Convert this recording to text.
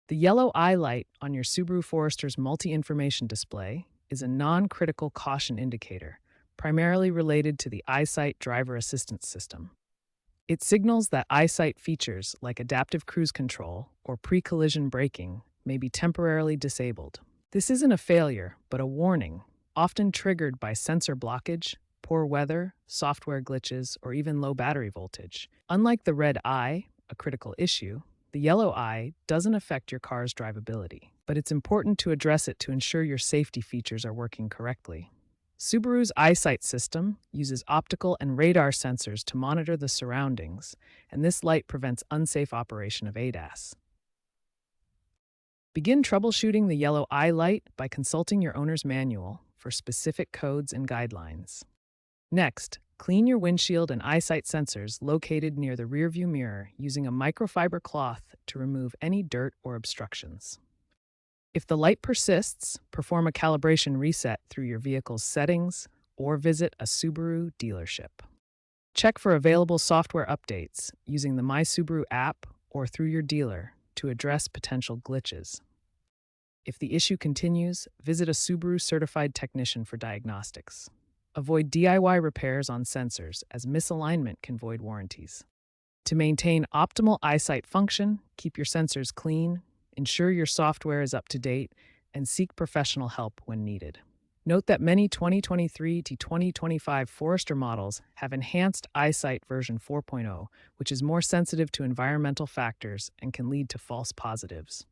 The yellow eye light on your Subaru Forester's multi-information display is a non-critical caution indicator, primarily related to the EyeSight driver assistance system. It signals that EyeSight features like adaptive cruise control or pre-collision braking may be temporarily disabled. This isn't a failure, but a warning, often triggered by sensor blockage, poor weather, software glitches, or even low battery voltage. Unlike the red eye, a critical issue, the yellow eye doesn't affect your car's drivability, but it's important to address it to ensure your safety features are working correctly. Subaru's EyeSight system uses optical and radar sensors to monitor the surroundings, and this light prevents unsafe operation of ADAS. Begin troubleshooting the yellow eye light by consulting your owner's manual for specific codes and guidelines. Next, clean your windshield and EyeSight sensors located near the rearview mirror using a microfiber cloth to remove any dirt or obstructions. If the light persists, perform a calibration reset through your vehicle's settings or visit a Subaru dealership. Check for available software updates using the My Subaru app or through your dealer to address potential glitches. If the issue continues, visit a Subaru certified technician for diagnostics. Avoid DIY repairs on sensors, as misalignment can void warranties. To maintain optimal EyeSight function, keep your sensors clean, ensure your software is up to date, and seek professional help when needed. Note that many 2023 to 2025 Forester models have enhanced EyeSight version 4.0, which is more sensitive to environmental factors and can lead to false positives.